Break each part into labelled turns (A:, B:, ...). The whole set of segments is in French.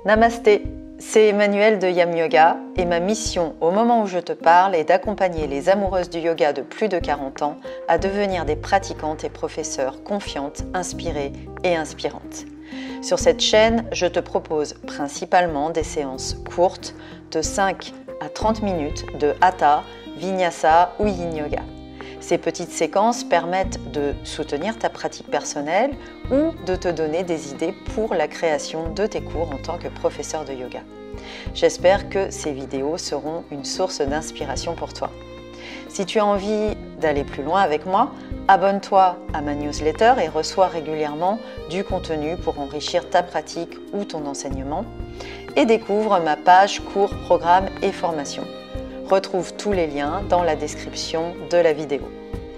A: Namasté, c'est Emmanuelle de Yam Yoga et ma mission au moment où je te parle est d'accompagner les amoureuses du yoga de plus de 40 ans à devenir des pratiquantes et professeurs confiantes, inspirées et inspirantes. Sur cette chaîne, je te propose principalement des séances courtes de 5 à 30 minutes de Hatha, Vinyasa ou Yin Yoga. Ces petites séquences permettent de soutenir ta pratique personnelle ou de te donner des idées pour la création de tes cours en tant que professeur de yoga. J'espère que ces vidéos seront une source d'inspiration pour toi. Si tu as envie d'aller plus loin avec moi, abonne-toi à ma newsletter et reçois régulièrement du contenu pour enrichir ta pratique ou ton enseignement. Et découvre ma page cours, programmes et formations. Retrouve tous les liens dans la description de la vidéo.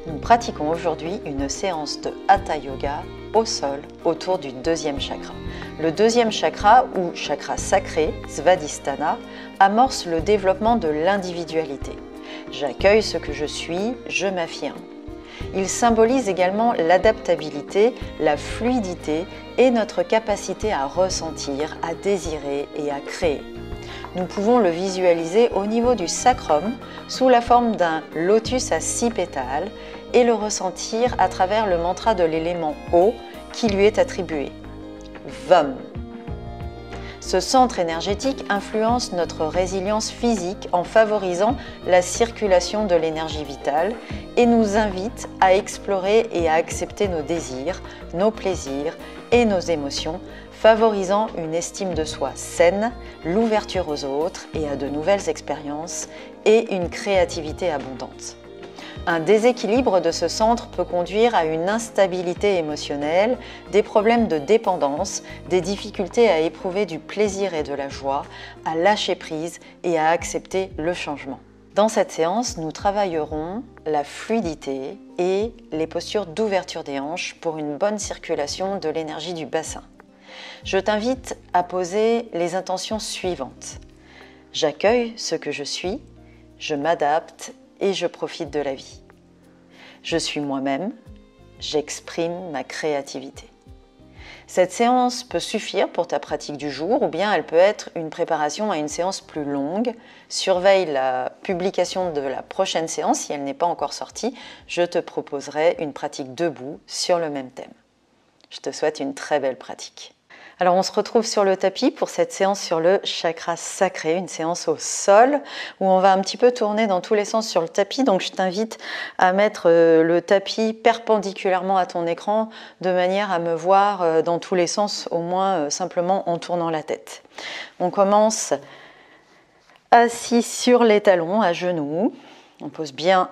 A: Nous pratiquons aujourd'hui une séance de Hatha Yoga au sol autour du deuxième chakra. Le deuxième chakra, ou chakra sacré, Svadhisthana, amorce le développement de l'individualité. J'accueille ce que je suis, je m'affirme. Il symbolise également l'adaptabilité, la fluidité et notre capacité à ressentir, à désirer et à créer. Nous pouvons le visualiser au niveau du sacrum sous la forme d'un lotus à 6 pétales et le ressentir à travers le mantra de l'élément eau qui lui est attribué, Vam. Ce centre énergétique influence notre résilience physique en favorisant la circulation de l'énergie vitale et nous invite à explorer et à accepter nos désirs, nos plaisirs et nos émotions, favorisant une estime de soi saine, l'ouverture aux autres et à de nouvelles expériences et une créativité abondante. Un déséquilibre de ce centre peut conduire à une instabilité émotionnelle, des problèmes de dépendance, des difficultés à éprouver du plaisir et de la joie, à lâcher prise et à accepter le changement. Dans cette séance, nous travaillerons la fluidité et les postures d'ouverture des hanches pour une bonne circulation de l'énergie du bassin. Je t'invite à poser les intentions suivantes. J'accueille ce que je suis, je m'adapte et je profite de la vie. Je suis moi-même, j'exprime ma créativité. Cette séance peut suffire pour ta pratique du jour ou bien elle peut être une préparation à une séance plus longue. Surveille la publication de la prochaine séance si elle n'est pas encore sortie. Je te proposerai une pratique debout sur le même thème. Je te souhaite une très belle pratique. Alors on se retrouve sur le tapis pour cette séance sur le chakra sacré, une séance au sol où on va un petit peu tourner dans tous les sens sur le tapis. Donc je t'invite à mettre le tapis perpendiculairement à ton écran de manière à me voir dans tous les sens, au moins simplement en tournant la tête. On commence assis sur les talons, à genoux. On pose bien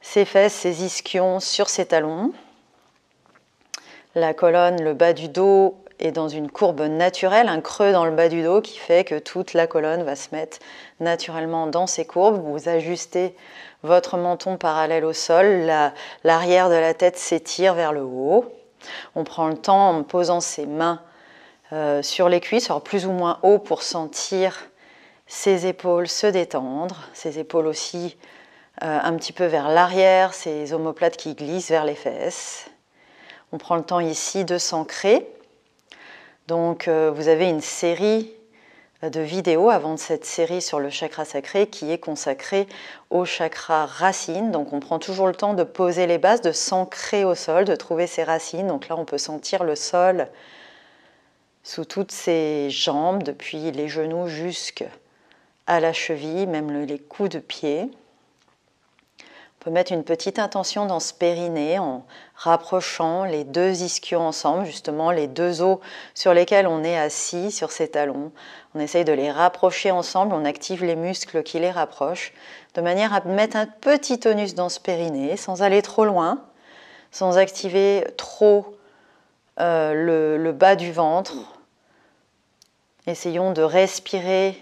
A: ses fesses, ses ischions sur ses talons. La colonne, le bas du dos est dans une courbe naturelle, un creux dans le bas du dos qui fait que toute la colonne va se mettre naturellement dans ces courbes. Vous ajustez votre menton parallèle au sol, l'arrière de la tête s'étire vers le haut. On prend le temps en posant ses mains sur les cuisses, alors plus ou moins haut pour sentir ses épaules se détendre, ses épaules aussi un petit peu vers l'arrière, ses omoplates qui glissent vers les fesses. On prend le temps ici de s'ancrer. Donc vous avez une série de vidéos avant de cette série sur le chakra sacré qui est consacrée au chakra racine. Donc on prend toujours le temps de poser les bases, de s'ancrer au sol, de trouver ses racines. Donc là on peut sentir le sol sous toutes ses jambes, depuis les genoux jusqu'à la cheville, même les coups de pied. On peut mettre une petite intention dans ce périnée en rapprochant les deux ischions ensemble, justement les deux os sur lesquels on est assis sur ses talons. On essaye de les rapprocher ensemble, on active les muscles qui les rapprochent, de manière à mettre un petit tonus dans ce périnée, sans aller trop loin, sans activer trop le bas du ventre. Essayons de respirer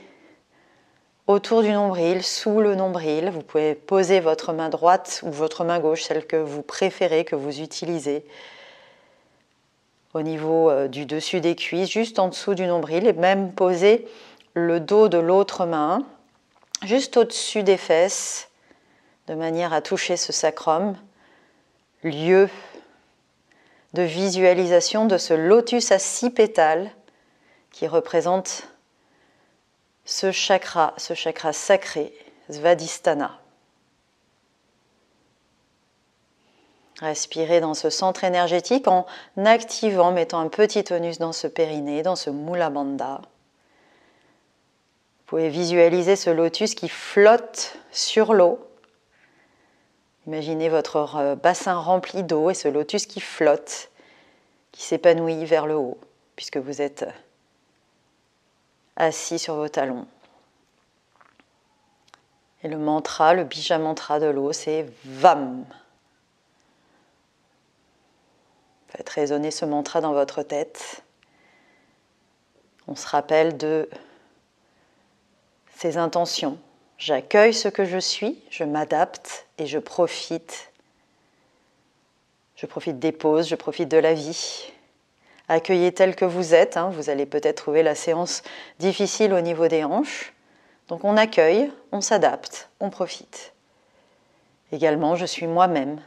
A: autour du nombril, sous le nombril. Vous pouvez poser votre main droite ou votre main gauche, celle que vous préférez, que vous utilisez, au niveau du dessus des cuisses, juste en dessous du nombril, et même poser le dos de l'autre main, juste au-dessus des fesses, de manière à toucher ce sacrum, lieu de visualisation de ce lotus à 6 pétales qui représente ce chakra sacré, Svadhisthana. Respirez dans ce centre énergétique en activant, mettant un petit tonus dans ce périnée, dans ce Mula Bandha. Vous pouvez visualiser ce lotus qui flotte sur l'eau. Imaginez votre bassin rempli d'eau et ce lotus qui flotte, qui s'épanouit vers le haut, puisque vous êtes assis sur vos talons. Et le mantra, le bija mantra de l'eau, c'est VAM. Faites résonner ce mantra dans votre tête. On se rappelle de ces intentions. J'accueille ce que je suis, je m'adapte et je profite. Je profite des pauses, je profite de la vie. Accueillez tel que vous êtes. Vous allez peut-être trouver la séance difficile au niveau des hanches. Donc on accueille, on s'adapte, on profite. Également, je suis moi-même.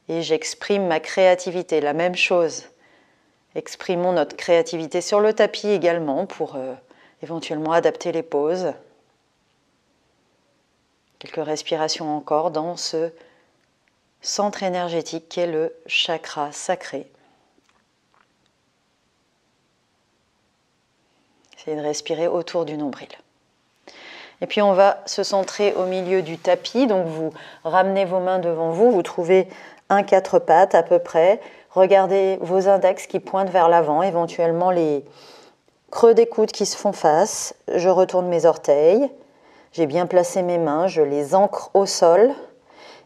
A: Et j'exprime ma créativité, la même chose. Exprimons notre créativité sur le tapis également pour éventuellement adapter les poses. Quelques respirations encore dans ce centre énergétique qu'est le chakra sacré. Essayez de respirer autour du nombril. Et puis on va se centrer au milieu du tapis. Donc vous ramenez vos mains devant vous, vous trouvez un 4 pattes à peu près. Regardez vos index qui pointent vers l'avant, éventuellement les creux des coudes qui se font face. Je retourne mes orteils. J'ai bien placé mes mains, je les ancre au sol.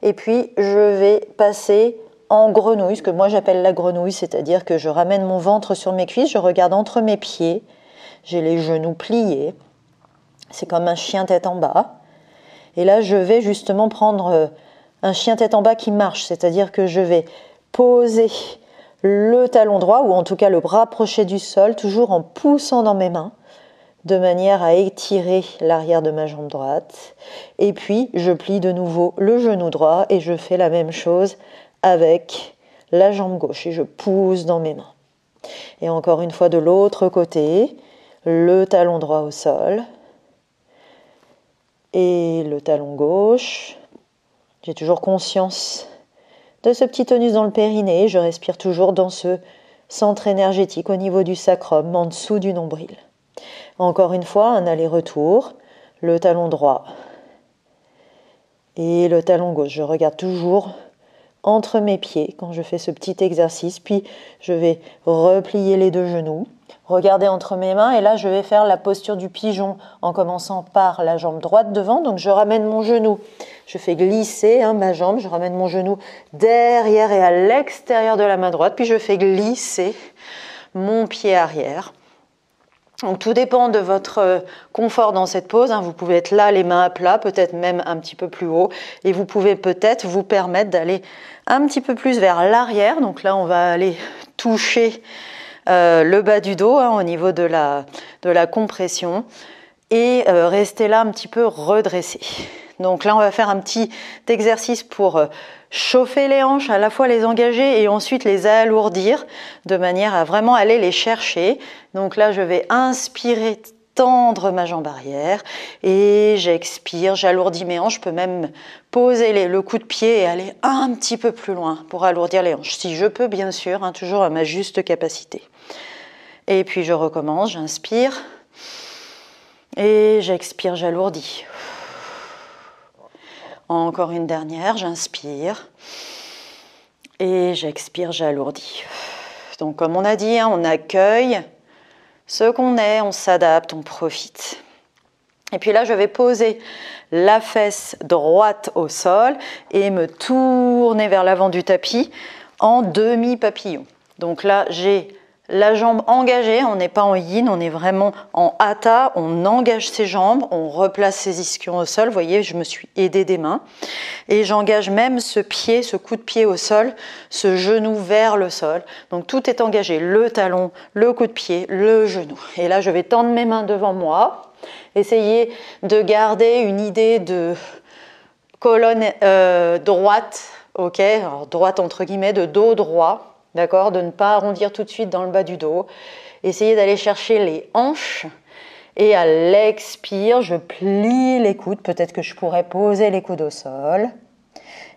A: Et puis je vais passer en grenouille, ce que moi j'appelle la grenouille, c'est-à-dire que je ramène mon ventre sur mes cuisses, je regarde entre mes pieds. J'ai les genoux pliés. C'est comme un chien tête en bas. Et là, je vais justement prendre un chien tête en bas qui marche, c'est-à-dire que je vais poser le talon droit, ou en tout cas le bras approché du sol, toujours en poussant dans mes mains, de manière à étirer l'arrière de ma jambe droite. Et puis, je plie de nouveau le genou droit et je fais la même chose avec la jambe gauche et je pousse dans mes mains. Et encore une fois de l'autre côté, le talon droit au sol et le talon gauche. J'ai toujours conscience de ce petit tonus dans le périnée. Je respire toujours dans ce centre énergétique au niveau du sacrum, en dessous du nombril. Encore une fois, un aller-retour, le talon droit et le talon gauche. Je regarde toujours entre mes pieds quand je fais ce petit exercice, puis je vais replier les deux genoux, regarder entre mes mains et là je vais faire la posture du pigeon en commençant par la jambe droite devant. Donc je ramène mon genou, je fais glisser ma jambe, je ramène mon genou derrière et à l'extérieur de la main droite, puis je fais glisser mon pied arrière. Donc tout dépend de votre confort dans cette pose. Vous pouvez être là, les mains à plat, peut-être même un petit peu plus haut. Et vous pouvez peut-être vous permettre d'aller un petit peu plus vers l'arrière. Donc là, on va aller toucher le bas du dos au niveau de la compression. Et rester là un petit peu redressé. Donc là, on va faire un petit exercice pour chauffer les hanches, à la fois les engager et ensuite les alourdir de manière à vraiment aller les chercher. Donc là, je vais inspirer, tendre ma jambe arrière et j'expire, j'alourdis mes hanches. Je peux même poser le coup de pied et aller un petit peu plus loin pour alourdir les hanches. Si je peux, bien sûr, toujours à ma juste capacité. Et puis je recommence, j'inspire et j'expire, j'alourdis. Encore une dernière, j'inspire et j'expire, j'alourdis. Donc comme on a dit, on accueille ce qu'on est, on s'adapte, on profite. Et puis là, je vais poser la fesse droite au sol et me tourner vers l'avant du tapis en demi-papillon. Donc là, j'ai la jambe engagée, on n'est pas en yin, on est vraiment en hatha, on engage ses jambes, on replace ses ischions au sol. Vous voyez, je me suis aidée des mains. Et j'engage même ce pied, ce coup de pied au sol, ce genou vers le sol. Donc tout est engagé, le talon, le coup de pied, le genou. Et là, je vais tendre mes mains devant moi. Essayez de garder une idée de colonne droite, ok, alors droite entre guillemets, de dos droit. d'accord? De ne pas arrondir tout de suite dans le bas du dos. Essayez d'aller chercher les hanches. Et à l'expire, je plie les coudes. Peut-être que je pourrais poser les coudes au sol.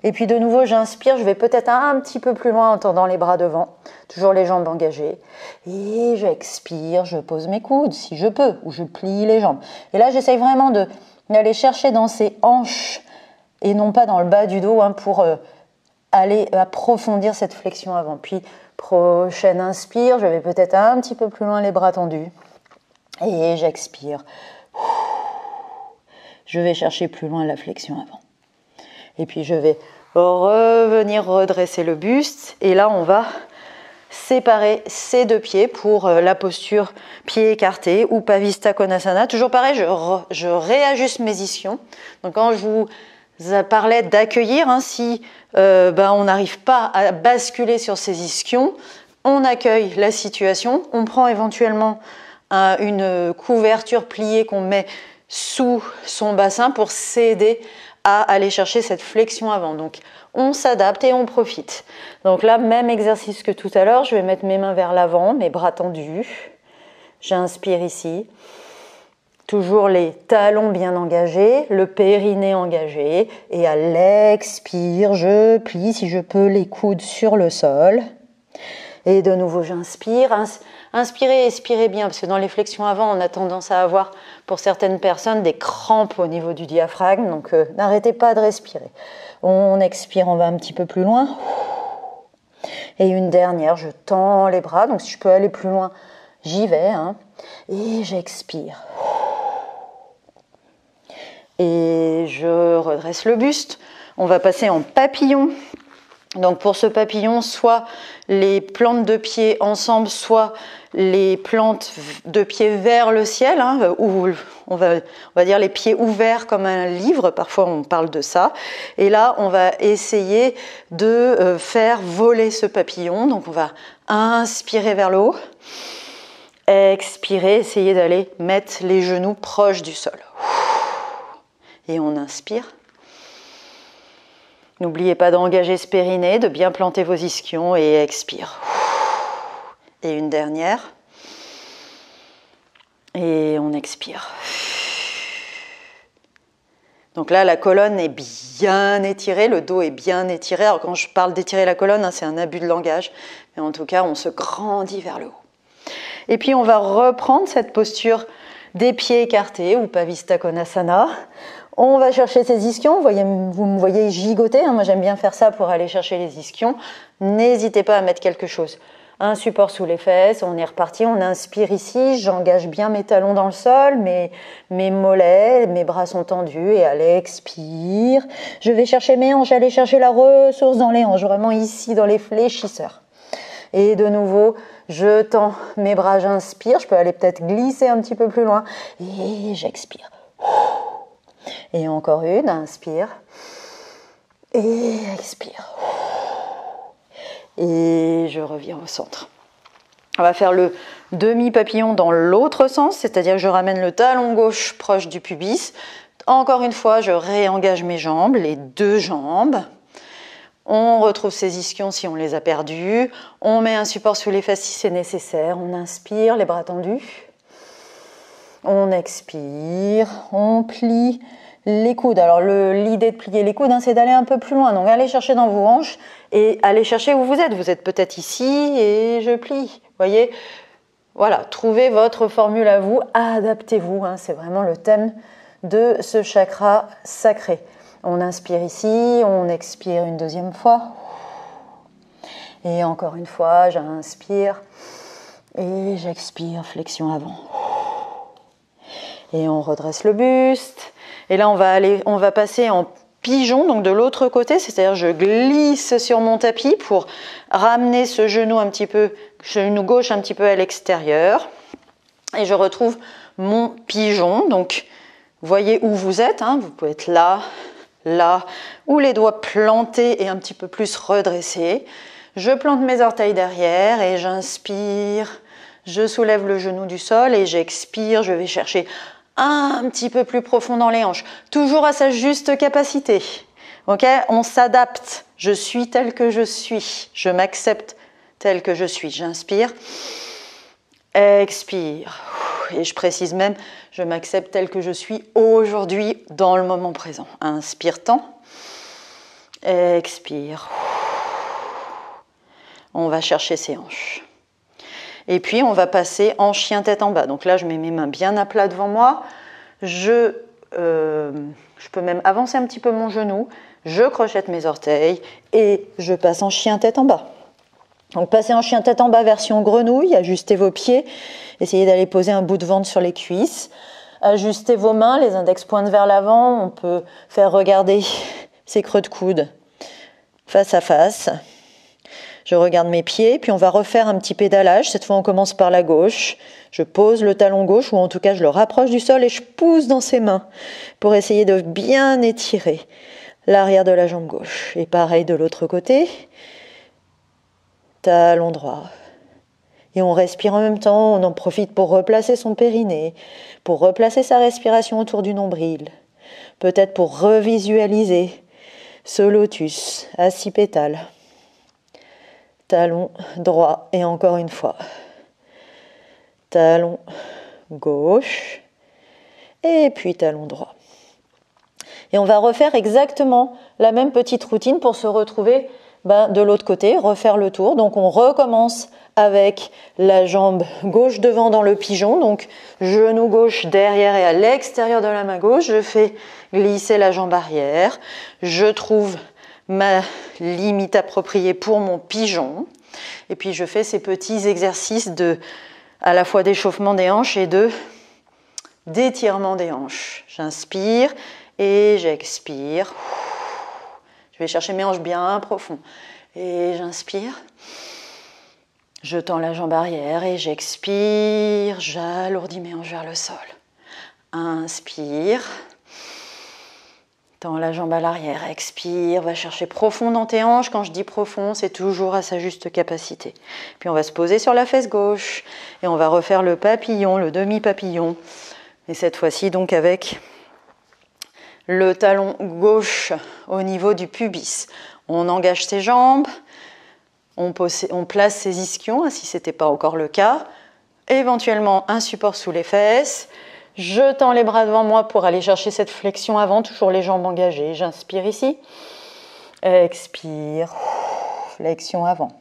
A: Et puis de nouveau, j'inspire. Je vais peut-être un petit peu plus loin en tendant les bras devant. Toujours les jambes engagées. Et j'expire, je pose mes coudes si je peux. Ou je plie les jambes. Et là, j'essaye vraiment d'aller chercher dans ces hanches. Et non pas dans le bas du dos pour aller approfondir cette flexion avant. Puis, prochaine inspire. Je vais peut-être un petit peu plus loin les bras tendus. Et j'expire. Je vais chercher plus loin la flexion avant. Et puis je vais revenir redresser le buste. Et là, on va séparer ces deux pieds pour la posture pied écarté ou Pavista Konasana. Toujours pareil, je réajuste mes ischions. Donc quand je vous parlais d'accueillir, si on n'arrive pas à basculer sur ces ischions, on accueille la situation, on prend éventuellement une couverture pliée qu'on met sous son bassin pour s'aider à aller chercher cette flexion avant. Donc on s'adapte et on profite. Donc là, même exercice que tout à l'heure, je vais mettre mes mains vers l'avant, mes bras tendus. J'inspire ici. Toujours les talons bien engagés, le périnée engagé. Et à l'expire, je plie, si je peux, les coudes sur le sol. Et de nouveau, j'inspire. Inspirez et expirez bien, parce que dans les flexions avant, on a tendance à avoir, pour certaines personnes, des crampes au niveau du diaphragme. Donc, n'arrêtez pas de respirer. On expire, on va un petit peu plus loin. Et une dernière, je tends les bras. Donc, si je peux aller plus loin, j'y vais. Et j'expire. Et je redresse le buste. On va passer en papillon. Donc pour ce papillon, soit les plantes de pied ensemble, soit les plantes de pied vers le ciel, ou on va dire les pieds ouverts comme un livre, parfois on parle de ça. Et là, on va essayer de faire voler ce papillon. Donc on va inspirer vers le haut, expirer, essayer d'aller mettre les genoux proches du sol. Et on inspire. N'oubliez pas d'engager ce périnée, de bien planter vos ischions et expire. Et une dernière. Et on expire. Donc là, la colonne est bien étirée, le dos est bien étiré. Alors quand je parle d'étirer la colonne, c'est un abus de langage. Mais en tout cas, on se grandit vers le haut. Et puis on va reprendre cette posture des pieds écartés ou Pavista Konasana. On va chercher ces ischions, vous me voyez gigoter, moi j'aime bien faire ça pour aller chercher les ischions. N'hésitez pas à mettre quelque chose, un support sous les fesses, on est reparti, on inspire ici, j'engage bien mes talons dans le sol, mes mollets, mes bras sont tendus et à l'expire, je vais chercher mes hanches, aller chercher la ressource dans les hanches, vraiment ici dans les fléchisseurs. Et de nouveau, je tends mes bras, j'inspire, je peux aller peut-être glisser un petit peu plus loin et j'expire. Et encore une, inspire et expire. Et je reviens au centre. On va faire le demi-papillon dans l'autre sens, c'est-à-dire que je ramène le talon gauche proche du pubis. Encore une fois, je réengage mes jambes, les deux jambes. On retrouve ses ischions si on les a perdus. On met un support sous les fesses si c'est nécessaire. On inspire, les bras tendus. On expire, on plie les coudes. Alors l'idée de plier les coudes, c'est d'aller un peu plus loin. Donc allez chercher dans vos hanches et allez chercher où vous êtes. Vous êtes peut-être ici et je plie. Voyez, voilà, trouvez votre formule à vous, adaptez-vous. C'est vraiment le thème de ce chakra sacré. On inspire ici, on expire une deuxième fois. Et encore une fois, j'inspire et j'expire, flexion avant. Et on redresse le buste. Et là, on va passer en pigeon, donc de l'autre côté, c'est-à-dire je glisse sur mon tapis pour ramener ce genou genou gauche un petit peu à l'extérieur. Et je retrouve mon pigeon. Donc, voyez où vous êtes. Vous pouvez être là, là, ou les doigts plantés et un petit peu plus redressés. Je plante mes orteils derrière et j'inspire. Je soulève le genou du sol et j'expire. Je vais chercher un petit peu plus profond dans les hanches, toujours à sa juste capacité. Ok, on s'adapte. Je suis telle que je suis. Je m'accepte tel que je suis. J'inspire, expire. Et je précise même, je m'accepte tel que je suis aujourd'hui dans le moment présent. Inspire, tends, expire. On va chercher ses hanches. Et puis, on va passer en chien tête en bas. Donc là, je mets mes mains bien à plat devant moi. Je peux même avancer un petit peu mon genou. Je crochette mes orteils et je passe en chien tête en bas. Donc, passez en chien tête en bas, version grenouille. Ajustez vos pieds. Essayez d'aller poser un bout de ventre sur les cuisses. Ajustez vos mains, les index pointent vers l'avant. On peut faire regarder ses creux de coude face à face. Je regarde mes pieds, puis on va refaire un petit pédalage. Cette fois, on commence par la gauche. Je pose le talon gauche, ou en tout cas, je le rapproche du sol et je pousse dans ses mains pour essayer de bien étirer l'arrière de la jambe gauche. Et pareil de l'autre côté. Talon droit. Et on respire en même temps. On en profite pour replacer son périnée, pour replacer sa respiration autour du nombril. Peut-être pour revisualiser ce lotus à 6 pétales. Talon droit et encore une fois. Talon gauche et puis talon droit. Et on va refaire exactement la même petite routine pour se retrouver de l'autre côté, refaire le tour. Donc on recommence avec la jambe gauche devant dans le pigeon. Donc genou gauche derrière et à l'extérieur de la main gauche. Je fais glisser la jambe arrière. Je trouve ma limite appropriée pour mon pigeon. Et puis je fais ces petits exercices à la fois d'échauffement des hanches et d'étirement des hanches. J'inspire et j'expire. Je vais chercher mes hanches bien profond. Et j'inspire. Je tends la jambe arrière et j'expire. J'alourdis mes hanches vers le sol. Inspire. Tends la jambe à l'arrière, expire, va chercher profond dans tes hanches. Quand je dis profond, c'est toujours à sa juste capacité. Puis on va se poser sur la fesse gauche et on va refaire le papillon, le demi-papillon. Et cette fois-ci donc avec le talon gauche au niveau du pubis. On engage ses jambes, on place ses ischions, si ce n'était pas encore le cas. Éventuellement un support sous les fesses. Je tends les bras devant moi pour aller chercher cette flexion avant, toujours les jambes engagées. J'inspire ici, expire, flexion avant.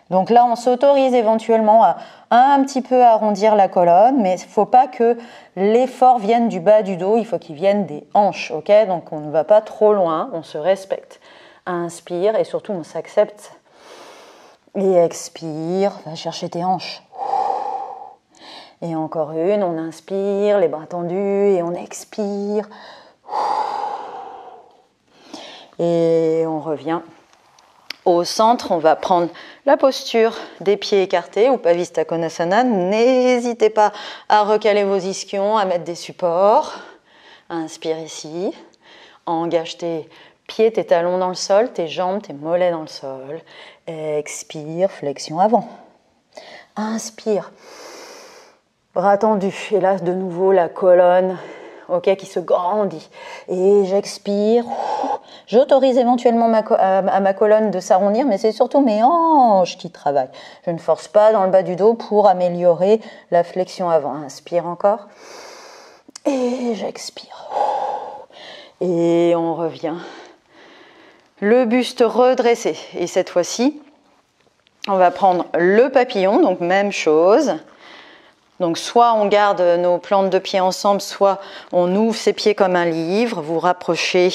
A: Donc là, on s'autorise éventuellement à un petit peu arrondir la colonne, mais il ne faut pas que l'effort vienne du bas du dos, il faut qu'il vienne des hanches, ok ? Donc on ne va pas trop loin, on se respecte. Inspire et surtout on s'accepte. Et expire, va chercher tes hanches. Et encore une, on inspire, les bras tendus, et on expire. Et on revient au centre. On va prendre la posture des pieds écartés, Upavistha Konasana. N'hésitez pas à recaler vos ischions, à mettre des supports. Inspire ici. Engage tes pieds, tes talons dans le sol, tes jambes, tes mollets dans le sol. Expire, flexion avant. Inspire. Bras tendus, et là de nouveau la colonne qui se grandit. Et j'expire, j'autorise éventuellement à ma colonne de s'arrondir, mais c'est surtout mes hanches qui travaillent. Je ne force pas dans le bas du dos pour améliorer la flexion avant. Inspire encore, et j'expire. Et on revient. Le buste redressé, et cette fois-ci, on va prendre le papillon, donc même chose. Donc soit on garde nos plantes de pieds ensemble, soit on ouvre ses pieds comme un livre. Vous rapprochez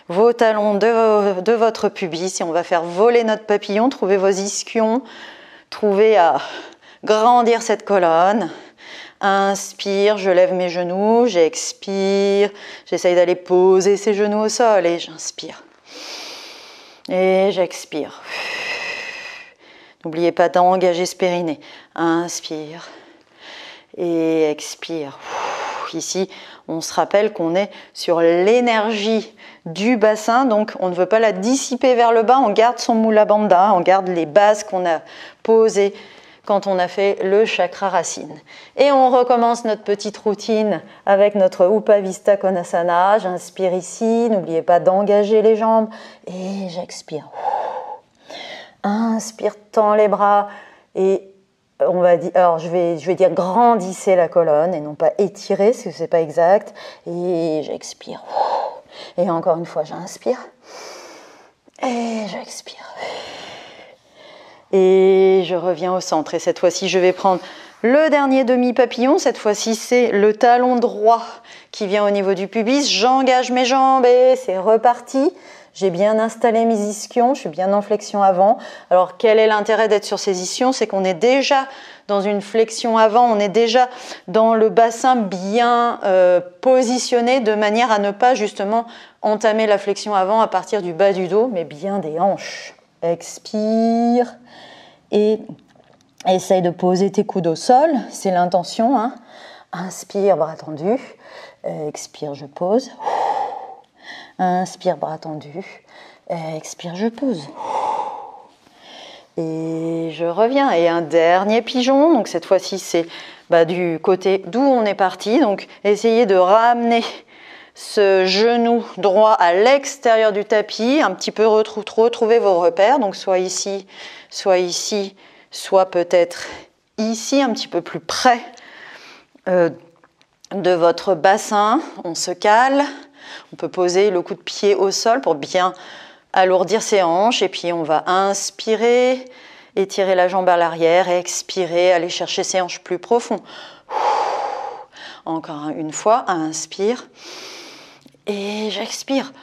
A: vos talons de votre pubis et on va faire voler notre papillon. Trouvez vos ischions, trouvez à grandir cette colonne. Inspire, je lève mes genoux, j'expire, j'essaye d'aller poser ses genoux au sol et j'inspire. Et j'expire. N'oubliez pas d'engager ce périnée. Inspire. Et expire. Ici, on se rappelle qu'on est sur l'énergie du bassin, donc on ne veut pas la dissiper vers le bas, on garde son Mula Bandha, on garde les bases qu'on a posées quand on a fait le chakra racine. Et on recommence notre petite routine avec notre Upavistha Konasana. J'inspire ici, n'oubliez pas d'engager les jambes et j'expire. Inspire, tends les bras et on va dire, alors je vais dire grandissez la colonne et non pas étirer parce que c'est pas exact. Et j'expire. Et encore une fois, j'inspire. Et j'expire. Et je reviens au centre. Et cette fois-ci, je vais prendre le dernier demi-papillon. Cette fois-ci, c'est le talon droit qui vient au niveau du pubis. J'engage mes jambes et c'est reparti. J'ai bien installé mes ischions, je suis bien en flexion avant. Alors, quel est l'intérêt d'être sur ces ischions? C'est qu'on est déjà dans une flexion avant, on est déjà dans le bassin bien positionné de manière à ne pas justement entamer la flexion avant à partir du bas du dos, mais bien des hanches. Expire et essaye de poser tes coudes au sol, c'est l'intention. Hein. Inspire, bras tendus. Expire, je pose. Inspire, bras tendus. Expire, je pose. Et je reviens. Et un dernier pigeon. Donc cette fois-ci, c'est du côté d'où on est parti. Donc essayez de ramener ce genou droit à l'extérieur du tapis. Un petit peu retrouver vos repères. Donc soit ici, soit peut-être ici, un petit peu plus près de votre bassin. On se cale. On peut poser le coup de pied au sol pour bien alourdir ses hanches. Et puis on va inspirer, étirer la jambe à l'arrière, expirer, aller chercher ses hanches plus profond. Encore une fois, inspire. Et j'expire.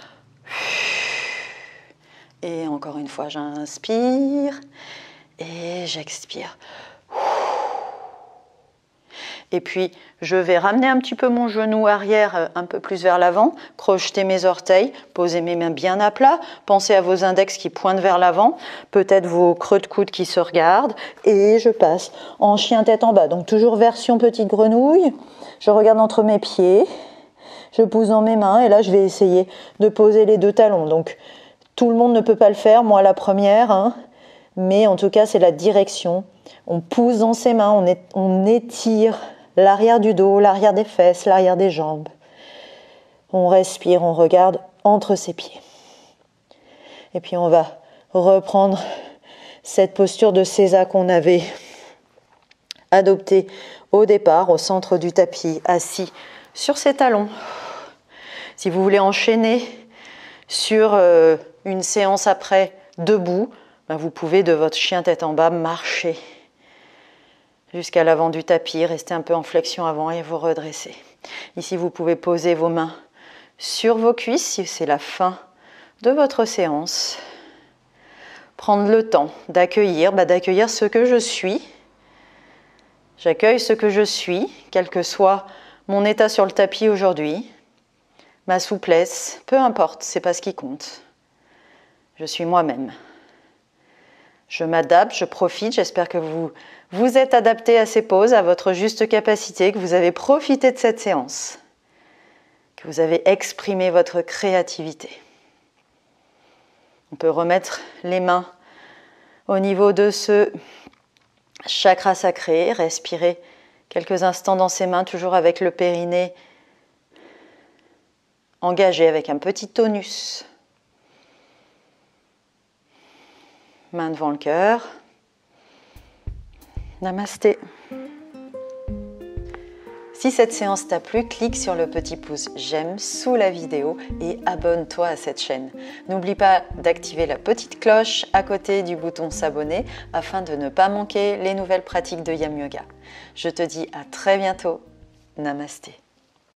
A: Et encore une fois, j'inspire. Et j'expire. Et puis, je vais ramener un petit peu mon genou arrière un peu plus vers l'avant, crocheter mes orteils, poser mes mains bien à plat, pensez à vos index qui pointent vers l'avant, peut-être vos creux de coude qui se regardent, et je passe en chien tête en bas. Donc toujours version petite grenouille, je regarde entre mes pieds, je pousse dans mes mains, et là je vais essayer de poser les deux talons. Donc tout le monde ne peut pas le faire, moi la première, hein, mais en tout cas c'est la direction. On pousse dans ses mains, on étire l'arrière du dos, l'arrière des fesses, l'arrière des jambes. On respire, on regarde entre ses pieds. Et puis on va reprendre cette posture de Sesa qu'on avait adoptée au départ, au centre du tapis, assis sur ses talons. Si vous voulez enchaîner sur une séance après debout, vous pouvez de votre chien tête en bas marcher jusqu'à l'avant du tapis, rester un peu en flexion avant et vous redresser. Ici, vous pouvez poser vos mains sur vos cuisses si c'est la fin de votre séance. Prendre le temps d'accueillir ce que je suis. J'accueille ce que je suis, quel que soit mon état sur le tapis aujourd'hui. Ma souplesse, peu importe, c'est pas ce qui compte. Je suis moi-même. Je m'adapte, je profite, j'espère que vous êtes adapté à ces pauses, à votre juste capacité, que vous avez profité de cette séance, que vous avez exprimé votre créativité. On peut remettre les mains au niveau de ce chakra sacré, respirer quelques instants dans ses mains, toujours avec le périnée engagé, avec un petit tonus. Main devant le cœur. Namasté. Si cette séance t'a plu, clique sur le petit pouce j'aime sous la vidéo et abonne-toi à cette chaîne. N'oublie pas d'activer la petite cloche à côté du bouton s'abonner afin de ne pas manquer les nouvelles pratiques de Yam Yoga. Je te dis à très bientôt. Namasté.